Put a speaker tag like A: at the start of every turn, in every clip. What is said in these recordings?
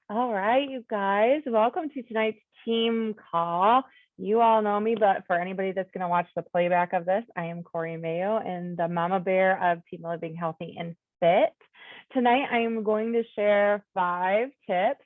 A: All right, you guys, welcome to tonight's team call. You all know me, but for anybody that's going to watch the playback of this, I am Corey Mayo and the mama bear of Team Living Healthy and Fit. Tonight, I am going to share 5 tips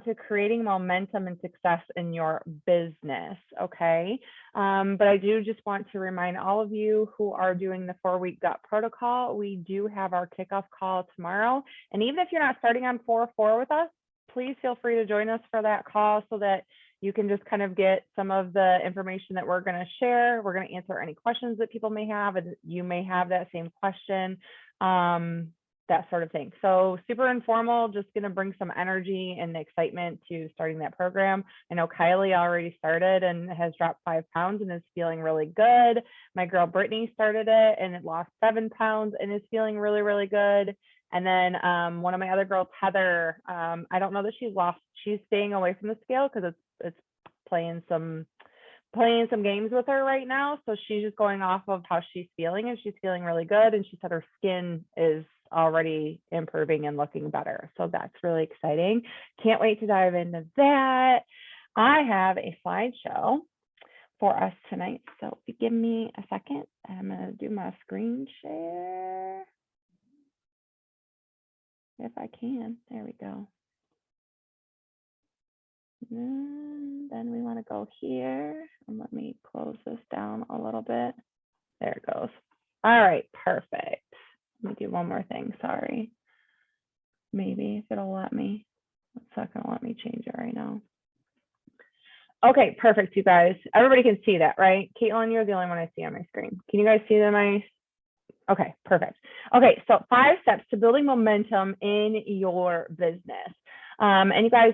A: to creating momentum and success in your business. Okay. But I do just want to remind all of you who are doing the 4-week gut protocol, we do have our kickoff call tomorrow. And even if you're not starting on 4-4 with us, please feel free to join us for that call so that you can just kind of get some of the information that we're going to share. We're going to answer any questions that people may have, and you may have that same question, that sort of thing. So super informal, just going to bring some energy and excitement to starting that program. I know Kylie already started and has dropped 5 pounds and is feeling really good. My girl Brittany started it and it lost 7 pounds and is feeling really, really good. And then one of my other girls, Heather, I don't know that she's staying away from the scale because it's playing some games with her right now. So she's just going off of how she's feeling, and she's feeling really good. And she said her skin is already improving and looking better. So that's really exciting. Can't wait to dive into that. I have a slideshow for us tonight. So if you give me a second, I'm going to do my screen share. If I can, there we go. And then we want to go here and let me close this down a little bit. There it goes. All right, perfect. Let me do one more thing, sorry. Maybe if it'll let me. It's not gonna let me change it right now. Okay, perfect, you guys. Everybody can see that, right? Caitlin, you're the only one I see on my screen. Can you guys see that? Okay, perfect. Okay, so 5 steps to building momentum in your business. And you guys,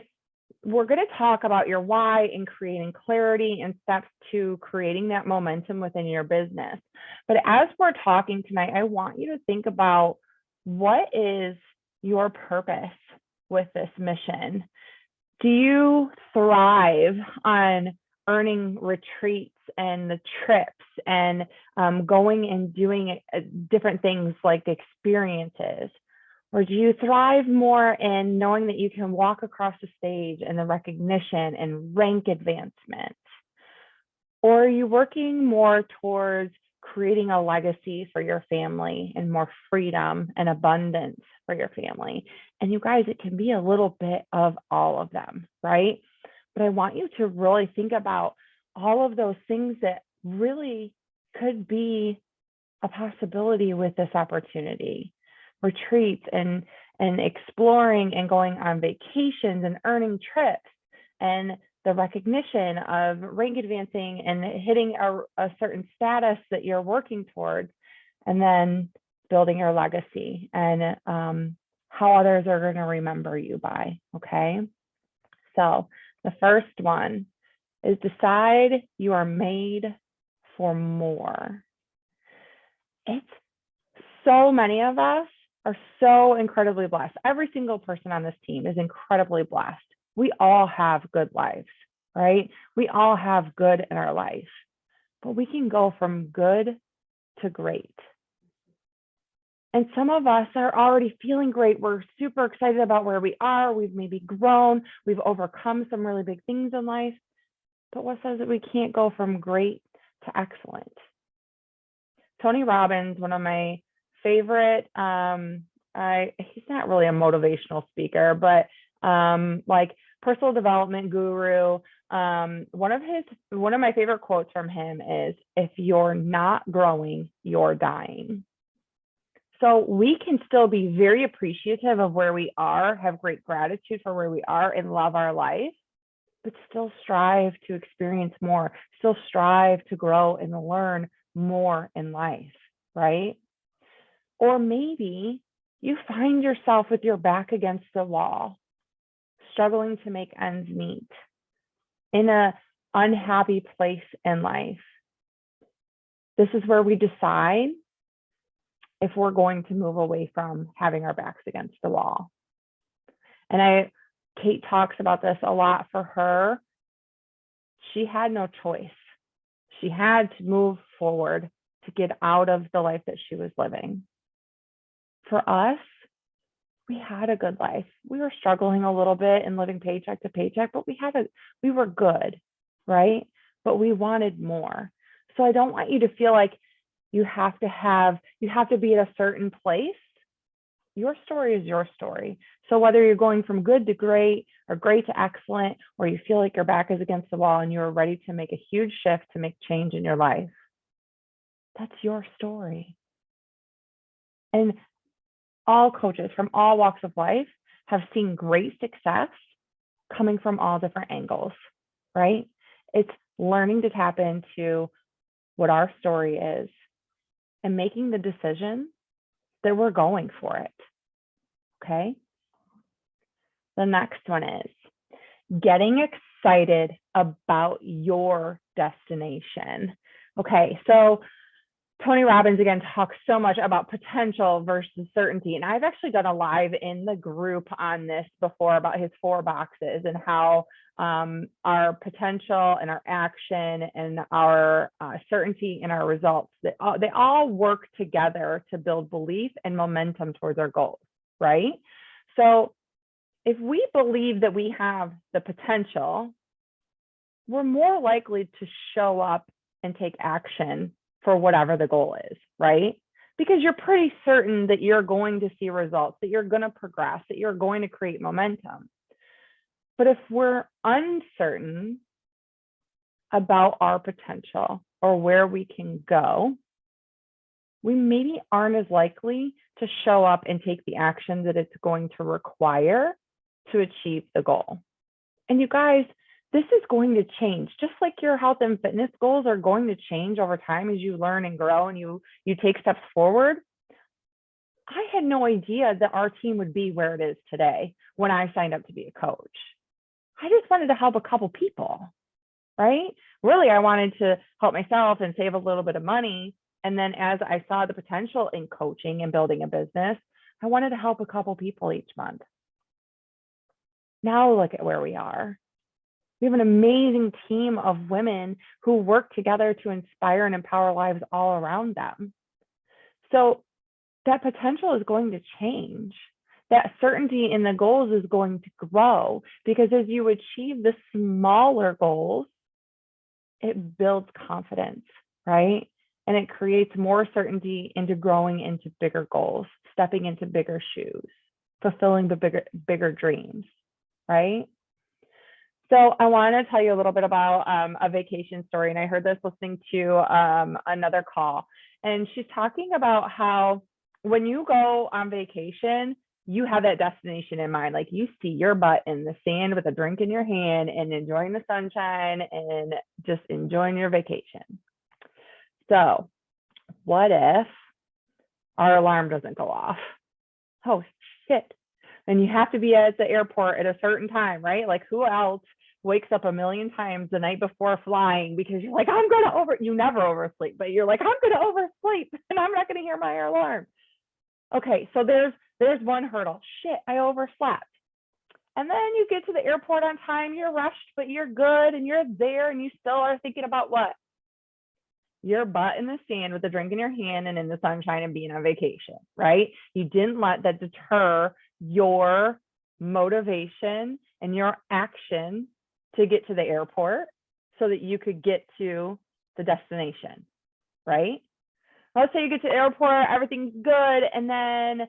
A: we're going to talk about your why and creating clarity and steps to creating that momentum within your business. But as we're talking tonight, I want you to think about what is your purpose with this mission? Do you thrive on earning retreats and the trips and going and doing different things like experiences? Or do you thrive more in knowing that you can walk across the stage and the recognition and rank advancement? Or are you working more towards creating a legacy for your family and more freedom and abundance for your family? And you guys, it can be a little bit of all of them, right? But I want you to really think about all of those things that really could be a possibility with this opportunity. Retreats and exploring and going on vacations and earning trips and the recognition of rank advancing and hitting a certain status that you're working towards, and then building your legacy and how others are going to remember you by. Okay, so the first one is decide you are made for more. It's so many of us are so incredibly blessed. Every single person on this team is incredibly blessed. We all have good lives, right? We all have good in our life, but we can go from good to great. And some of us are already feeling great. We're super excited about where we are. We've maybe grown. We've overcome some really big things in life. But what says that we can't go from great to excellent? Tony Robbins, one of my favorite, he's not really a motivational speaker, but like personal development guru. One of my favorite quotes from him is, "If you're not growing, you're dying." So we can still be very appreciative of where we are, have great gratitude for where we are, and love our life, but still strive to experience more, still strive to grow and learn more in life, right? Or maybe you find yourself with your back against the wall, struggling to make ends meet, in an unhappy place in life. This is where we decide if we're going to move away from having our backs against the wall. And Kate talks about this a lot. For her, she had no choice. She had to move forward to get out of the life that she was living. For us, we had a good life. We were struggling a little bit and living paycheck to paycheck, but we were good, right? But we wanted more. So I don't want you to feel like you have to be at a certain place. Your story is your story. So whether you're going from good to great or great to excellent, or you feel like your back is against the wall and you're ready to make a huge shift to make change in your life, that's your story. And all coaches from all walks of life have seen great success coming from all different angles, right? It's learning to tap into what our story is and making the decision that we're going for it. Okay. The next one is getting excited about your destination. Okay. So Tony Robbins again talks so much about potential versus certainty. And I've actually done a live in the group on this before about his 4 boxes and how our potential and our action and our certainty and our results, they all work together to build belief and momentum towards our goals, right? So if we believe that we have the potential, we're more likely to show up and take action for whatever the goal is, right? Because you're pretty certain that you're going to see results, that you're going to progress, that you're going to create momentum. But if we're uncertain about our potential or where we can go, we maybe aren't as likely to show up and take the action that it's going to require to achieve the goal. And you guys, this is going to change, just like your health and fitness goals are going to change over time as you learn and grow and you take steps forward. I had no idea that our team would be where it is today when I signed up to be a coach. I just wanted to help a couple people, right? Really, I wanted to help myself and save a little bit of money. And then as I saw the potential in coaching and building a business, I wanted to help a couple people each month. Now look at where we are. We have an amazing team of women who work together to inspire and empower lives all around them. So that potential is going to change. That certainty in the goals is going to grow because as you achieve the smaller goals, it builds confidence, right? And it creates more certainty into growing into bigger goals, stepping into bigger shoes, fulfilling the bigger dreams, right? So I want to tell you a little bit about a vacation story. And I heard this listening to another call. And she's talking about how when you go on vacation, you have that destination in mind. Like you see your butt in the sand with a drink in your hand and enjoying the sunshine and just enjoying your vacation. So what if our alarm doesn't go off? Oh, shit. And you have to be at the airport at a certain time, right? Like who else wakes up a million times the night before flying because you're like, you never oversleep, but you're like, I'm going to oversleep and I'm not going to hear my alarm. Okay, so there's one hurdle. Shit, I overslept. And then you get to the airport on time, you're rushed, but you're good and you're there and you still are thinking about what? Your butt in the sand with a drink in your hand and in the sunshine and being on vacation, right? You didn't let that deter your motivation and your action to get to the airport so that you could get to the destination, right? Let's say you get to the airport, everything's good, and then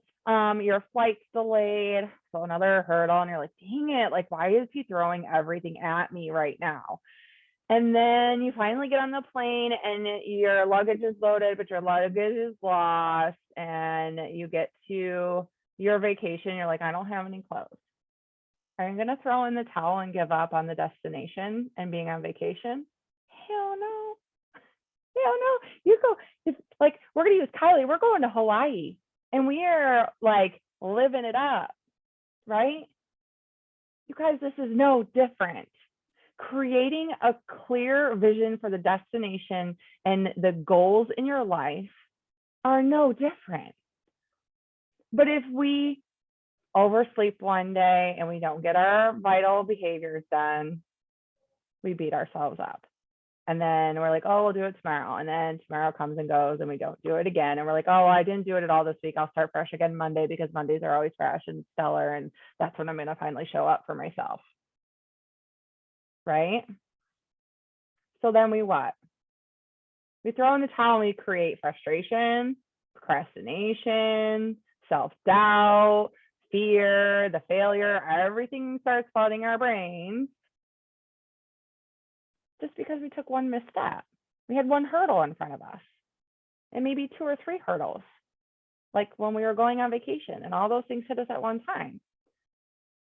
A: your flight's delayed. So another hurdle, and you're like, dang it, like, why is he throwing everything at me right now? And then you finally get on the plane and your luggage is loaded, but your luggage is lost. And you get to your vacation. You're like, I don't have any clothes. Are you going to throw in the towel and give up on the destination and being on vacation? Hell no. Hell no. You go, it's like, we're going to use Kylie. We're going to Hawaii and we are like living it up, right? You guys, this is no different. Creating a clear vision for the destination and the goals in your life are no different. But if we oversleep one day and we don't get our vital behaviors done, we beat ourselves up. And then we're like, oh, we'll do it tomorrow. And then tomorrow comes and goes and we don't do it again. And we're like, oh, I didn't do it at all this week. I'll start fresh again Monday because Mondays are always fresh and stellar. And that's when I'm going to finally show up for myself. Right? So then we what? We throw in the towel and we create frustration, procrastination, self-doubt, fear, the failure, everything starts flooding our brains just because we took one misstep. We had one hurdle in front of us and maybe 2 or 3 hurdles, like when we were going on vacation and all those things hit us at one time.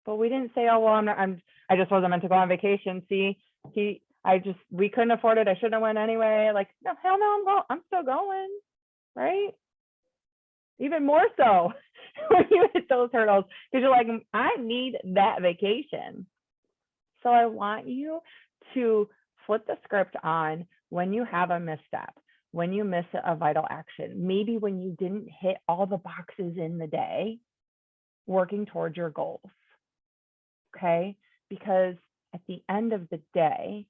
A: But we didn't say, oh, well, I just wasn't meant to go on vacation. See, we couldn't afford it. I shouldn't have went anyway. Like, no, hell no, I'm still going, right? Even more so when you hit those hurdles, because you're like, I need that vacation. So I want you to flip the script on when you have a misstep, when you miss a vital action, maybe when you didn't hit all the boxes in the day, working towards your goals. Okay? Because at the end of the day,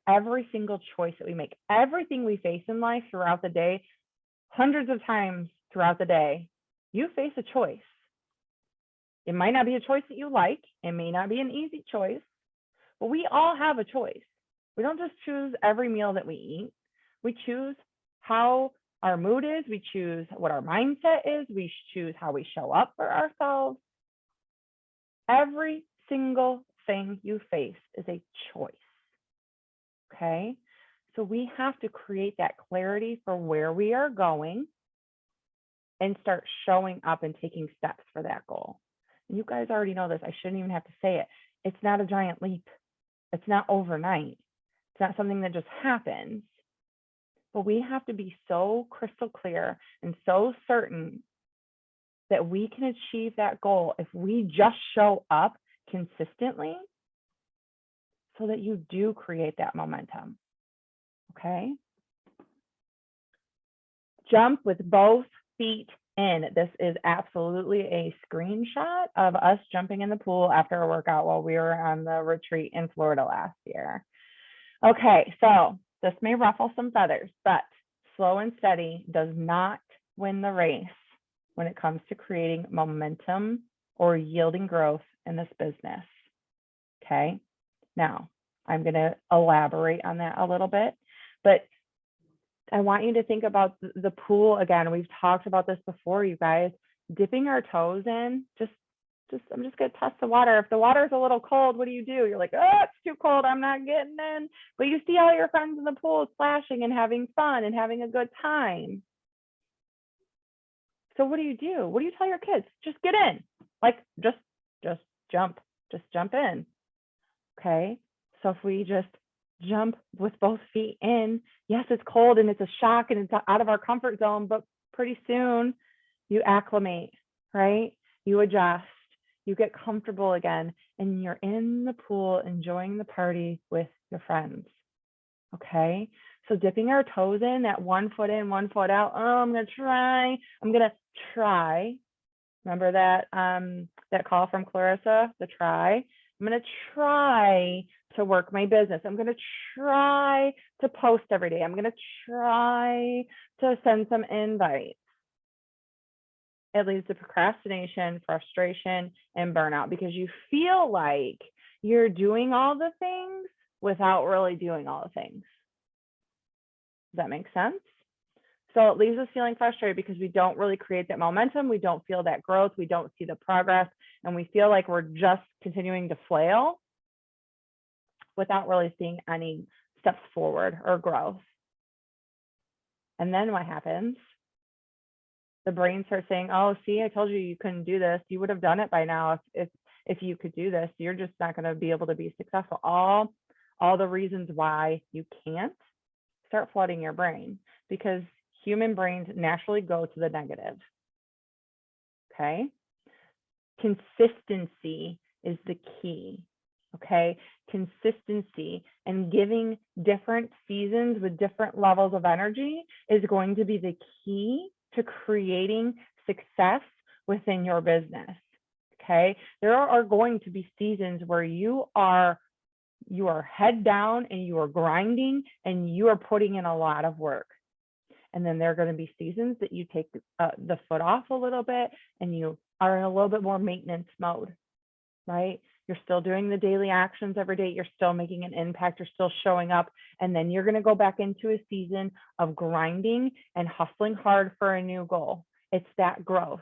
A: every single choice that we make, everything we face in life throughout the day, hundreds of times throughout the day, you face a choice. It might not be a choice that you like. It may not be an easy choice, but we all have a choice. We don't just choose every meal that we eat. We choose how our mood is. We choose what our mindset is. We choose how we show up for ourselves. Every single thing you face is a choice. Okay? So we have to create that clarity for where we are going and start showing up and taking steps for that goal. And you guys already know this. I shouldn't even have to say it. It's not a giant leap. It's not overnight. It's not something that just happens. But we have to be so crystal clear and so certain that we can achieve that goal if we just show up consistently so that you do create that momentum. Okay? Jump with both feet in. This is absolutely a screenshot of us jumping in the pool after a workout while we were on the retreat in Florida last year. Okay, so this may ruffle some feathers, but slow and steady does not win the race when it comes to creating momentum or yielding growth in this business. Okay, now I'm going to elaborate on that a little bit, but I want you to think about the pool again. We've talked about this before, you guys. Dipping our toes in, I'm just going to test the water. If the water is a little cold, what do? You're like, oh, it's too cold. I'm not getting in. But you see all your friends in the pool splashing and having fun and having a good time. So what do? What do you tell your kids? Just get in. Like, just jump. Just jump in. Okay. So if we just jump with both feet in, yes, it's cold and it's a shock and it's out of our comfort zone, but pretty soon you acclimate, right? You adjust, you get comfortable again, and you're in the pool enjoying the party with your friends. Okay, so dipping our toes in, that 1 foot in, 1 foot out. Oh, I'm gonna try. Remember that that call from Clarissa, the try. I'm gonna try to work my business. I'm gonna try to post every day. I'm gonna try to send some invites. It leads to procrastination, frustration, and burnout because you feel like you're doing all the things without really doing all the things. Does that make sense? So it leaves us feeling frustrated because we don't really create that momentum. We don't feel that growth. We don't see the progress. And we feel like we're just continuing to flail without really seeing any steps forward or growth. And then what happens? The brain starts saying, oh, see, I told you you couldn't do this. You would have done it by now if you could do this. You're just not going to be able to be successful. All the reasons why you can't start flooding your brain because human brains naturally go to the negative. Okay. Consistency is the key. Okay. Consistency and giving different seasons with different levels of energy is going to be the key to creating success within your business. Okay. There are going to be seasons where you are you are head down and you are grinding and you are putting in a lot of work. And then there are going to be seasons that you take the foot off a little bit and you are in a little bit more maintenance mode, right? You're still doing the daily actions every day. You're still making an impact. You're still showing up. And then you're going to go back into a season of grinding and hustling hard for a new goal. It's that growth,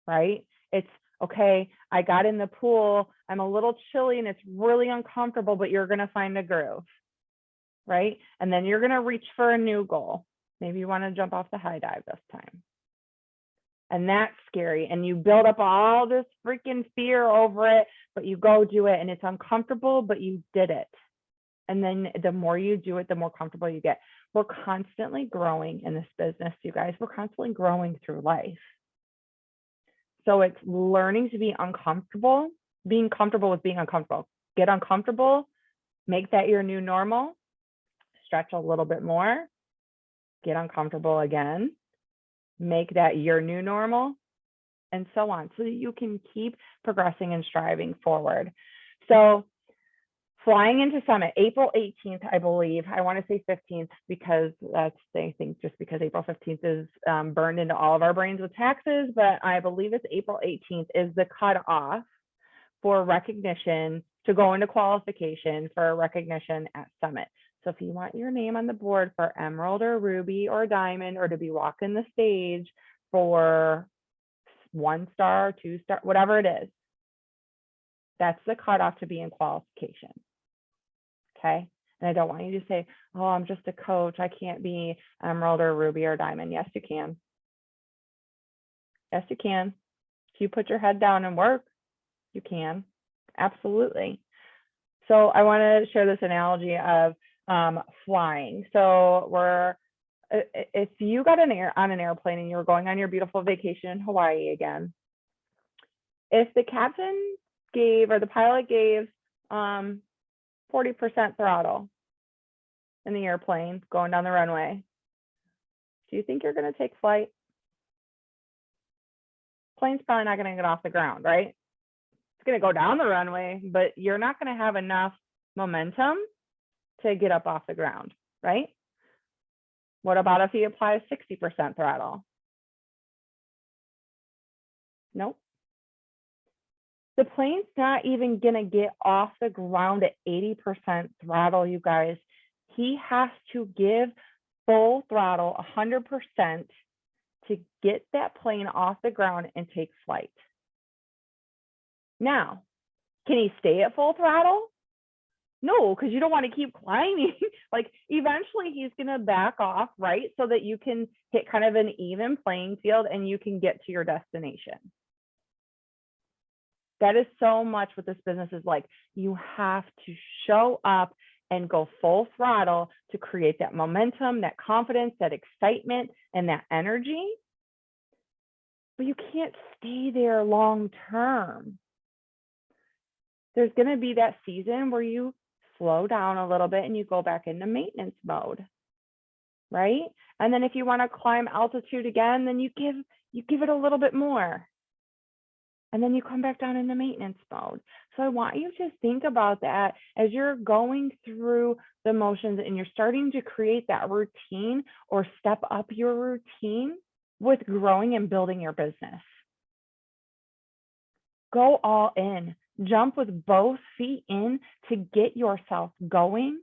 A: right? It's okay, I got in the pool. I'm a little chilly and it's really uncomfortable, but you're going to find a groove, right? And then you're going to reach for a new goal. Maybe you want to jump off the high dive this time. And that's scary. And you build up all this freaking fear over it, but you go do it and it's uncomfortable, but you did it. And then the more you do it, the more comfortable you get. We're constantly growing in this business, you guys. We're constantly growing through life. So it's learning to be uncomfortable, being comfortable with being uncomfortable. Get uncomfortable, make that your new normal, stretch a little bit more, get uncomfortable again, make that your new normal, and so on, so that you can keep progressing and striving forward. So flying into Summit, April 18th, I believe. I want to say 15th because that's, I think, just because April 15th is burned into all of our brains with taxes, but I believe it's April 18th is the cutoff for recognition to go into qualification for recognition at Summit. So if you want your name on the board for Emerald or Ruby or Diamond, or to be walking the stage for 1 star, 2 star, whatever it is, that's the cutoff to be in qualification. Okay. And I don't want you to say, oh, I'm just a coach. I can't be Emerald or Ruby or Diamond. Yes, you can. Yes, you can. If you put your head down and work, you can. Absolutely. So I want to share this analogy of flying. So if you got on an airplane and you were going on your beautiful vacation in Hawaii again, if the captain gave, or the pilot gave 40% throttle in the airplane going down the runway, do you think you're going to take flight? Plane's probably not going to get off the ground, right? It's going to go down the runway, but you're not going to have enough momentum to get up off the ground, right? What about if you apply 60% throttle? Nope. The plane's not even going to get off the ground at 80% throttle, you guys. He has to give full throttle, 100%, to get that plane off the ground and take flight. Now, can he stay at full throttle? No, because you don't want to keep climbing. Like, eventually he's going to back off, right? So that you can hit kind of an even playing field and you can get to your destination. That is so much what this business is like. You have to show up and go full throttle to create that momentum, that confidence, that excitement, and that energy. But you can't stay there long term. There's going to be that season where you slow down a little bit and you go back into maintenance mode, right? And then if you want to climb altitude again, then you give it a little bit more. And then you come back down into maintenance mode. So I want you to think about that as you're going through the motions and you're starting to create that routine or step up your routine with growing and building your business. Go all in. Jump with both feet in to get yourself going.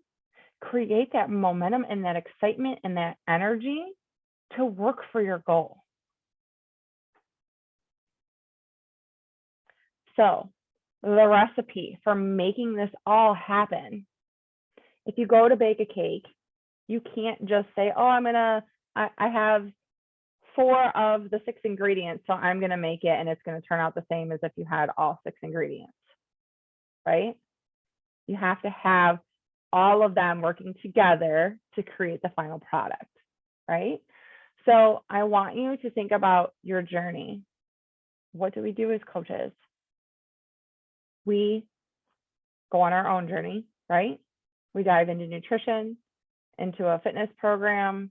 A: Create that momentum and that excitement and that energy to work for your goal. So the recipe for making this all happen, if you go to bake a cake, you can't just say, oh, I have 4 of the 6 ingredients, so I'm going to make it and it's going to turn out the same as if you had all 6 ingredients, right? You have to have all of them working together to create the final product, right? So I want you to think about your journey. What do we do as coaches? We go on our own journey, right? We dive into nutrition, into a fitness program,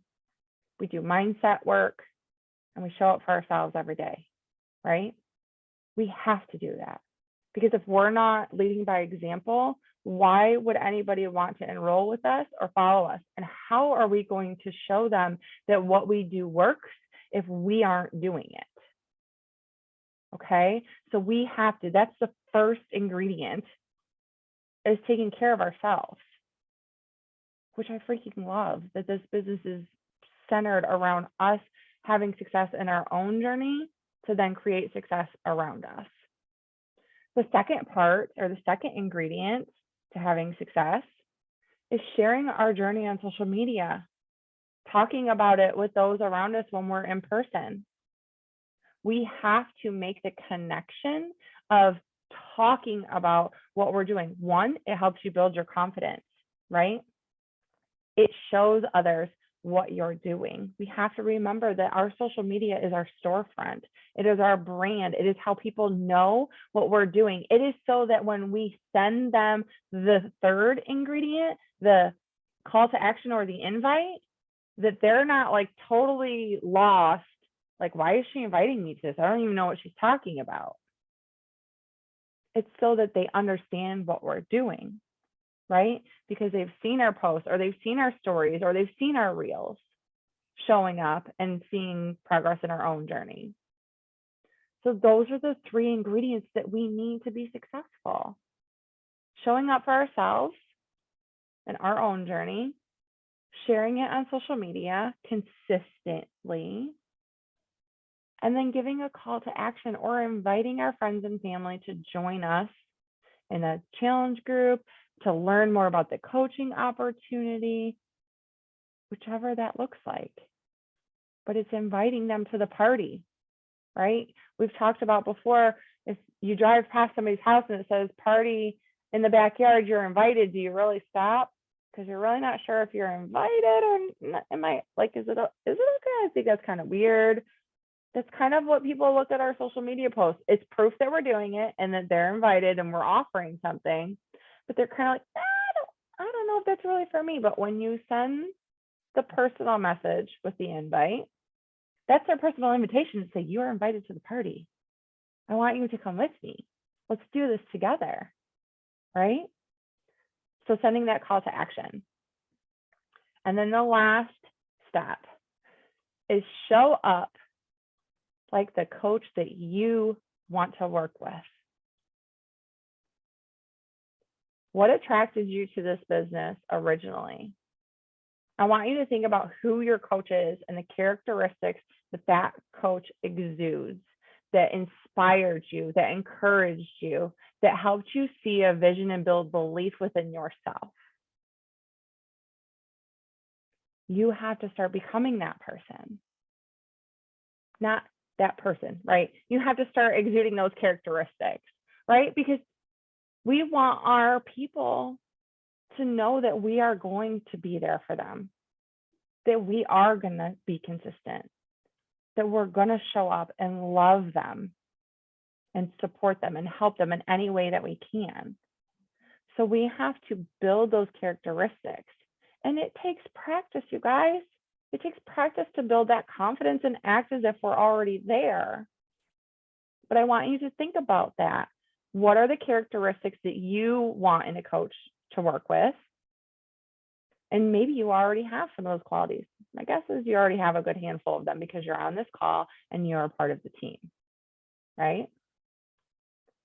A: we do mindset work, and we show up for ourselves every day, right? We have to do that, because if we're not leading by example, Why would anybody want to enroll with us or follow us? And how are we going to show them that what we do works if we aren't doing it? Okay, so we have to, that's the first ingredient, is taking care of ourselves, which I freaking love, that this business is centered around us having success in our own journey to then create success around us. The second part, or the second ingredient to having success, is sharing our journey on social media, talking about it with those around us when we're in person. We have to make the connection of talking about what we're doing. One, it helps you build your confidence, right? It shows others what you're doing. We have to remember that our social media is our storefront. It is our brand. It is how people know what we're doing. It is so that when we send them the third ingredient, the call to action or the invite, that they're not like totally lost. Like, why is she inviting me to this? I don't even know what she's talking about. It's so that they understand what we're doing, right? Because they've seen our posts, or they've seen our stories, or they've seen our reels showing up and seeing progress in our own journey. So those are the three ingredients that we need to be successful. Showing up for ourselves and our own journey, sharing it on social media consistently, and then giving a call to action or inviting our friends and family to join us in a challenge group, to learn more about the coaching opportunity, whichever that looks like. But it's inviting them to the party, right? We've talked about before, if you drive past somebody's house and it says party in the backyard, you're invited, do you really stop? Because you're really not sure if you're invited or not. Am I like, is it okay? I think that's kind of weird. That's kind of what people look at our social media posts. It's proof that we're doing it and that they're invited and we're offering something, but they're kind of like, I don't know if that's really for me. But when you send the personal message with the invite, that's their personal invitation to say, you are invited to the party. I want you to come with me. Let's do this together, right? So sending that call to action. And then the last step is show up like the coach that you want to work with. What attracted you to this business originally? I want you to think about who your coach is and the characteristics that that coach exudes, that inspired you, that encouraged you, that helped you see a vision and build belief within yourself. You have to start becoming that person, not that person, right? You have to start exuding those characteristics, right? Because we want our people to know that we are going to be there for them, that we are going to be consistent, that we're going to show up and love them and support them and help them in any way that we can. So we have to build those characteristics. And it takes practice, you guys. It takes practice to build that confidence and act as if we're already there. But I want you to think about that. What are the characteristics that you want in a coach to work with? And maybe you already have some of those qualities. My guess is you already have a good handful of them because you're on this call and you're a part of the team, right?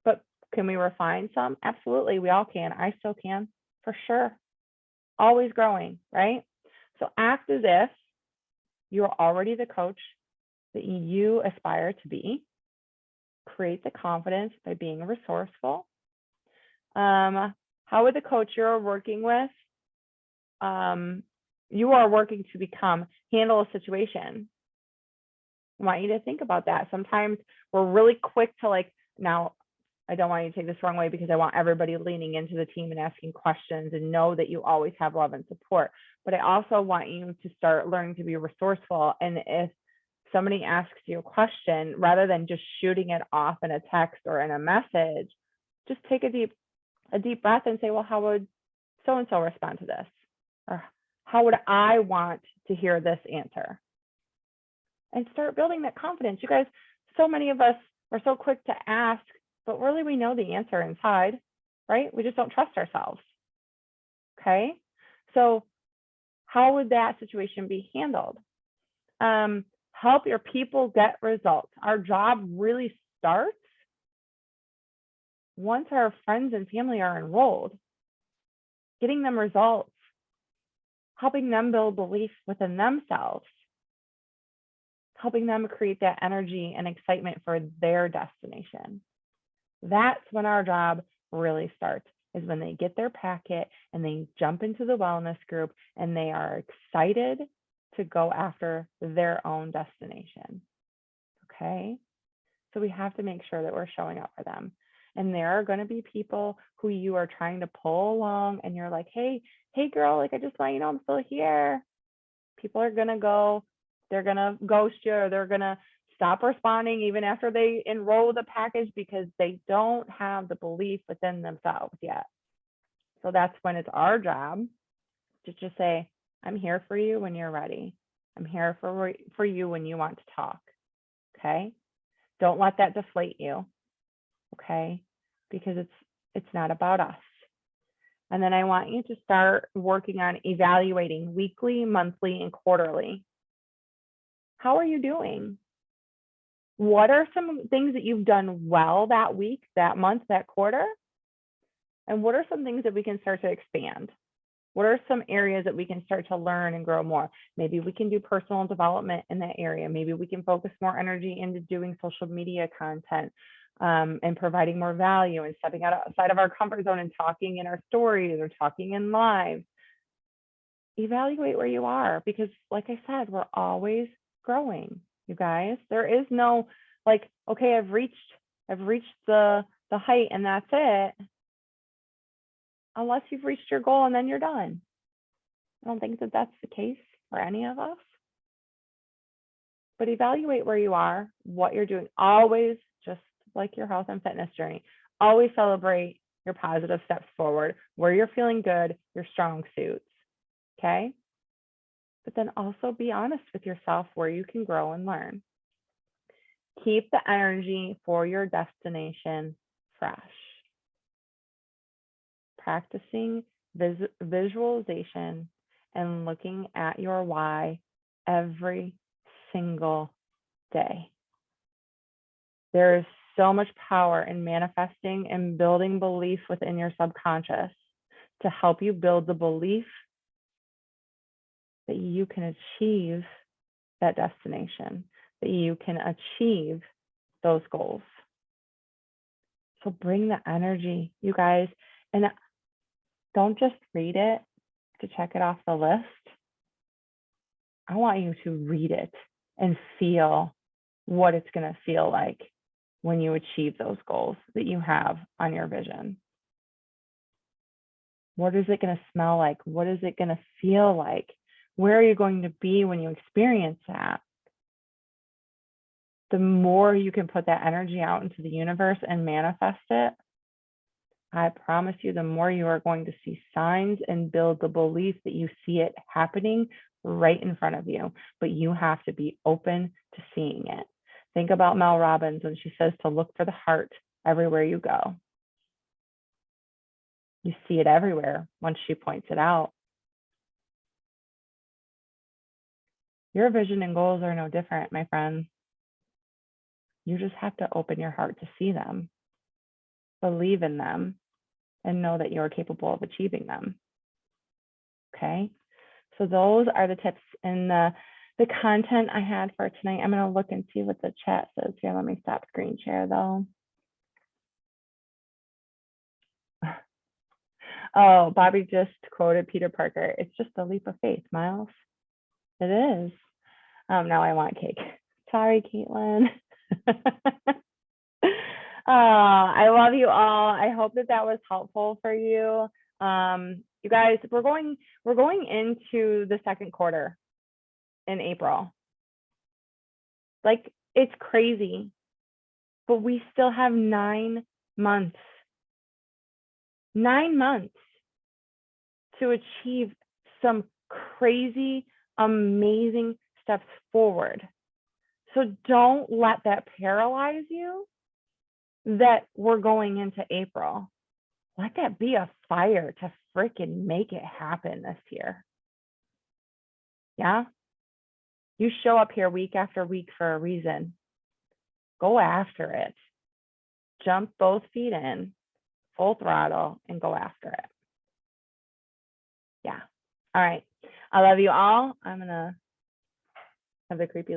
A: But can we refine some? Absolutely, we all can. I still can, for sure. Always growing, right? So act as if you're already the coach that you aspire to be. Create the confidence by being resourceful. How would the coach you're working with, you are working to become, handle a situation? I want you to think about that. Sometimes we're really quick to like, now I don't want you to take this the wrong way because I want everybody leaning into the team and asking questions and know that you always have love and support. But I also want you to start learning to be resourceful. And if somebody asks you a question, rather than just shooting it off in a text or in a message, just take a deep breath and say, well, how would so-and-so respond to this? Or how would I want to hear this answer? And start building that confidence. You guys, so many of us are so quick to ask, but really we know the answer inside. right? We just don't trust ourselves. Okay. So how would that situation be handled? Help your people get results. Our job really starts once our friends and family are enrolled, getting them results, helping them build belief within themselves, helping them create that energy and excitement for their destination. That's when our job really starts, is when they get their packet and they jump into the wellness group and they are excited to go after their own destination. Okay. So we have to make sure that we're showing up for them. And there are going to be people who you are trying to pull along and you're like, hey girl, like, I just want you to know I'm still here. People are going to go, they're going to ghost you, or they're going to stop responding even after they enroll the package because they don't have the belief within themselves yet. So that's when it's our job to just say, I'm here for you when you're ready. I'm here for you when you want to talk. Okay. Don't let that deflate you. Okay. Because it's not about us. And then I want you to start working on evaluating weekly, monthly, and quarterly. How are you doing? What are some things that you've done well that week, that month, that quarter? And what are some things that we can start to expand? What are some areas that we can start to learn and grow more? Maybe we can do personal development in that area. Maybe we can focus more energy into doing social media content and providing more value and stepping outside of our comfort zone and talking in our stories or talking in live. Evaluate where you are, because like I said, we're always growing, you guys. There is no like, okay, I've reached the height and that's it. Unless you've reached your goal and then you're done. I don't think that that's the case for any of us. But evaluate where you are, what you're doing. Always, just like your health and fitness journey, always celebrate your positive steps forward, where you're feeling good, your strong suits. Okay? But then also be honest with yourself where you can grow and learn. Keep the energy for your destination fresh. Practicing visualization and looking at your why every single day. There is so much power in manifesting and building belief within your subconscious to help you build the belief that you can achieve that destination, that you can achieve those goals. So bring the energy, you guys, and don't just read it to check it off the list. I want you to read it and feel what it's going to feel like when you achieve those goals that you have on your vision. What is it going to smell like? What is it going to feel like? Where are you going to be when you experience that? The more you can put that energy out into the universe and manifest it, I promise you, the more you are going to see signs and build the belief that you see it happening right in front of you. But you have to be open to seeing it. Think about Mel Robbins when she says to look for the heart everywhere you go. You see it everywhere once she points it out. Your vision and goals are no different, my friends. You just have to open your heart to see them, believe in them, and know that you're capable of achieving them. Okay, so those are the tips and the content I had for tonight. I'm going to look and see what the chat says here. Let me stop screen share though. Oh, Bobby just quoted Peter Parker. It's just a leap of faith, Miles. It is. Now I want cake. Sorry, Caitlin. I love you all. I hope that was helpful for you. You guys, we're going into the second quarter in April. Like, it's crazy, but we still have 9 months. 9 months to achieve some crazy, amazing steps forward. So don't let that paralyze you that we're going into April. Let that be a fire to freaking make it happen this year. Yeah. You show up here week after week for a reason. Go after it. Jump both feet in, full throttle, and go after it. Yeah. All right. I love you all. I'm going to have the creepy lady.